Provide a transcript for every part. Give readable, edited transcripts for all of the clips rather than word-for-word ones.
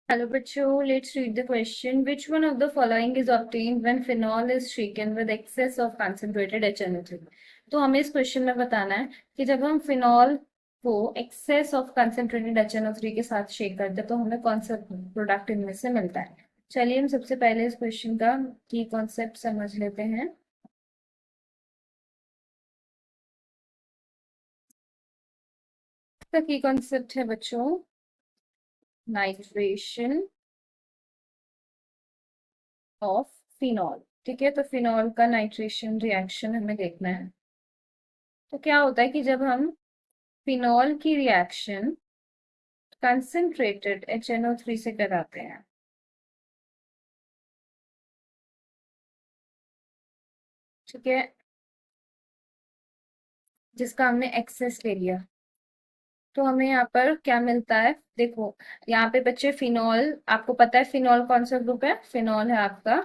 Hello, bachcho. Let's read the question. Which one of the following is obtained when phenol is shaken with excess of concentrated HNO3? तो हमें इस question में बताना है कि जब हम फिनॉल को एक्सेस ऑफ कंसेंट्रेटेड HNO3 के साथ शेक करते हैं तो हमें कौन सा प्रोडक्ट इनमें से मिलता है। चलिए हम सबसे पहले इस क्वेश्चन का की कॉन्सेप्ट समझ लेते हैं। इसका की कॉन्सेप्ट है बच्चों नाइट्रेशन ऑफ फिनॉल। ठीक है, तो फिनॉल का नाइट्रेशन रिएक्शन हमें देखना है। तो क्या होता है कि जब हम फिनॉल की रिएक्शन कंसंट्रेटेड HNO3 से कराते हैं, ठीक है, जिसका हमने एक्सेस ले लिया, तो हमें यहाँ पर क्या मिलता है। देखो यहाँ पे बच्चे फिनॉल, आपको पता है फिनॉल कौन सा ग्रुप है। फिनॉल है आपका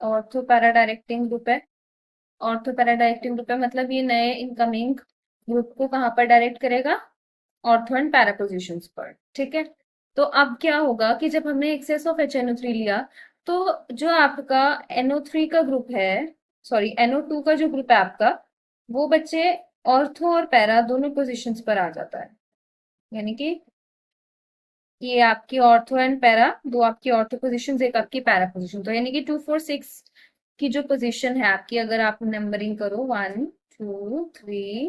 ऑर्थो पैरा डायरेक्टिंग ग्रुप है। ऑर्थो पैरा डायरेक्टिंग ग्रुप है मतलब ये नए इनकमिंग ग्रुप को कहाँ पर डायरेक्ट करेगा, ऑर्थो एंड पैरा पोजिशंस पर। ठीक है, तो अब क्या होगा कि जब हमने एक्सेस ऑफ HNO3 लिया, तो जो आपका NO3 का ग्रुप है, सॉरी NO2 का जो ग्रुप है आपका, वो बच्चे ऑर्थो और पैरा दोनों पोजीशंस पर आ जाता है। यानी कि ये आपकी ऑर्थो एंड पैरा, दो आपकी ऑर्थो पोजीशन, एक आपकी पैरा पोजीशन। तो यानी कि 2 4 6 की जो पोजीशन है आपकी, अगर आप नंबरिंग करो 1 2 3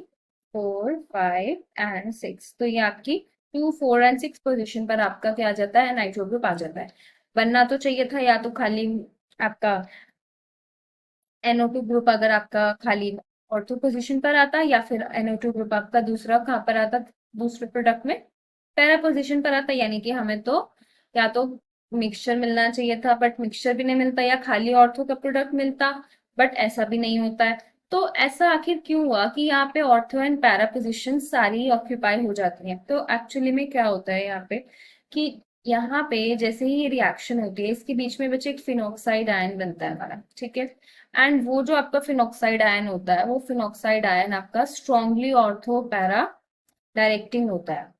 4 5 एंड 6, तो ये आपकी 2 4 एंड 6 पोजीशन पर आपका क्या आ जाता है, नाइट्रो ग्रुप आ जाता है। बनना तो चाहिए था या तो खाली आपका NO2 ग्रुप, अगर आपका खाली ऑर्थो पोजीशन पर आता, या फिर NO2 ग्रुप आपका दूसरा कहाँ पर आता, दूसरे प्रोडक्ट में पैरा पोजीशन पर आता। यानी कि हमें तो या तो मिक्सचर मिलना चाहिए था, बट मिक्सचर भी नहीं मिलता, या खाली ऑर्थो का प्रोडक्ट मिलता, बट ऐसा भी नहीं होता है। तो ऐसा आखिर क्यों हुआ कि यहाँ पे ऑर्थो एंड पैरा पोजीशन सारी ऑक्यूपाई हो जाती हैं। तो एक्चुअली में क्या होता है यहाँ पे कि यहाँ पे जैसे ही ये रिएक्शन होती है, इसके बीच में बच्चे एक फिनॉक्साइड आयन बनता है हमारा। ठीक है, एंड वो जो आपका फिनॉक्साइड आयन होता है, वो फिनॉक्साइड आयन आपका स्ट्रांगली ऑर्थो पैरा डायरेक्टिंग होता है।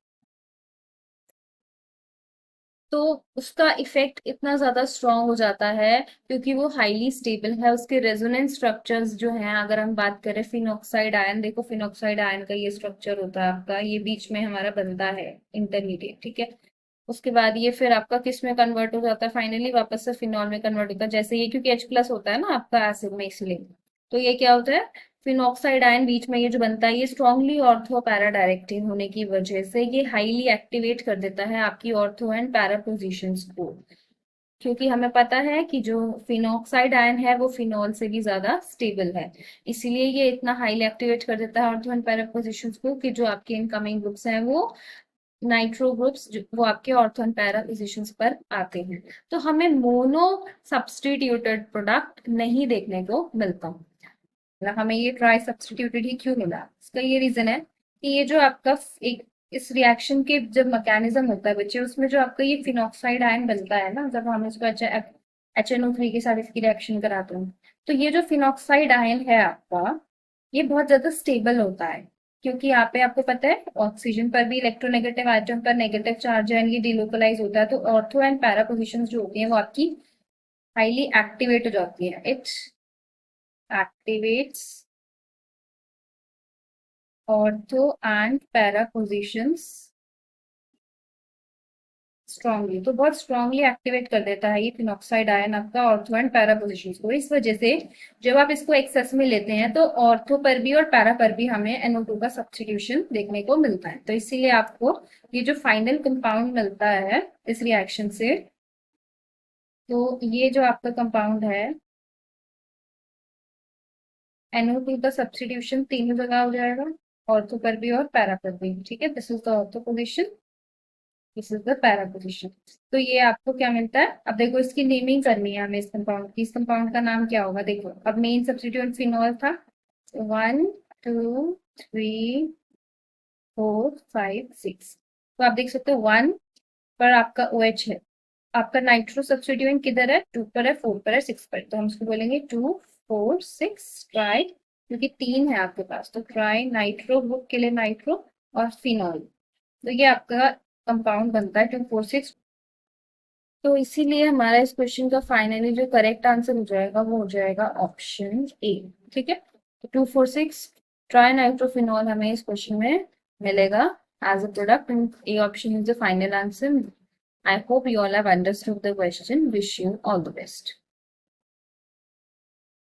तो उसका इफेक्ट इतना ज्यादा स्ट्रांग हो जाता है क्योंकि वो हाईली स्टेबल है। उसके रेजोनेंस स्ट्रक्चर्स जो हैं, अगर हम बात करें फिनॉक्साइड आयन, देखो फिनॉक्साइड आयन का ये स्ट्रक्चर होता है आपका, ये बीच में हमारा बनता है इंटरमीडिएट। ठीक है, उसके बाद ये फिर आपका किस में कन्वर्ट हो जाता है, फाइनली वापस से फिनॉल में कन्वर्ट होता है। जैसे ये क्योंकि H+ होता है ना आपका एसिड में, इसलिए तो ये क्या होता है, फिनॉक्साइड आयन बीच में ये जो बनता है, ये स्ट्रांगली ऑर्थो पैरा डायरेक्टिंग होने की वजह से ये हाईली एक्टिवेट कर देता है आपकी ऑर्थो एंड पैरा पोजिशंस को। क्योंकि हमें पता है कि जो फिनॉक्साइड आयन है वो फिनॉल से भी ज्यादा स्टेबल है, इसीलिए ये इतना हाईली एक्टिवेट कर देता है ऑर्थो एंड पैरा पोजिशंस को कि जो आपके इनकमिंग ग्रुप्स हैं वो नाइट्रो ग्रुप्स, वो आपके ऑर्थो एंड पैरा पोजिशंस पर आते हैं। तो हमें मोनो सब्स्टिट्यूटेड प्रोडक्ट नहीं देखने को मिलता। मतलब हमें ये ट्राई सब्स्टिट्यूटेड ही क्यों मिला, इसका ये रीजन है कि ये जो आपका एक इस रिएक्शन के जब मैकेनिज्म होता है बच्चे, उसमें जो आपका ये फिनॉक्साइड आयन बनता है ना, जब हम इसको HNO3 के साथ इसकी रिएक्शन कराते हैं, तो ये जो फिनॉक्साइड आयन है आपका, ये बहुत ज्यादा स्टेबल होता है। क्योंकि यहाँ पे आपको पता है ऑक्सीजन पर भी इलेक्ट्रोनेगेटिव आइटम पर नेगेटिव चार्ज है, ये डिलोकलाइज होता है, तो ऑर्थो एंड पैरा पोजिशन जो होती है वो आपकी हाईली एक्टिवेट हो जाती है। It activates ortho and para positions strongly, तो बहुत स्ट्रांगली एक्टिवेट कर देता है ये फिनॉक्साइड आयन आपका ऑर्थो एंड पैरा पोजिशंस को। इस वजह से जब आप इसको एक्सेस में लेते हैं तो ऑर्थो पर भी और पैरा पर भी हमें NO2 का सब्स्टिट्यूशन देखने को मिलता है। तो इसीलिए आपको ये जो फाइनल कंपाउंड मिलता है इस रिएक्शन से, तो ये जो आपका कंपाउंड है NO2 का सब्स्टिट्यूशन तीनों जगह हो जाएगा, ऑर्थो पर भी और पैरा पर भी। ठीक है, this is the ortho position, this is the para position. तो ये आपको क्या मिलता है, अब देखो इसकी नेमिंग करनी है हमें इस कंपाउंड की। इस कंपाउंड का नाम क्या होगा, देखो अब मेन सब्स्टिट्यूएंट फिनॉल था, 1 2 3 4 5 6, तो आप देख सकते हो 1 पर आपका OH है। आपका नाइट्रो सब्स्टिट्यूएंट किधर है, 2 पर है, 4 पर है, 6 पर, तो हम इसको बोलेंगे 2 4 6 ट्राई, क्योंकि 3 है आपके पास, तो ट्राई नाइट्रो ग्रुप के लिए नाइट्रो और फिनॉल। तो ये आपका कंपाउंड बनता है 2,4,6। तो इसीलिए हमारा इस क्वेश्चन का फाइनली जो करेक्ट आंसर हो जाएगा वो हो जाएगा ऑप्शन ए। ठीक है, तो 2,4,6 ट्राई नाइट्रोफिनॉल हमें इस क्वेश्चन में मिलेगा as a product. A option is the final answer. I hope you all have understood the question. Wish you all the best.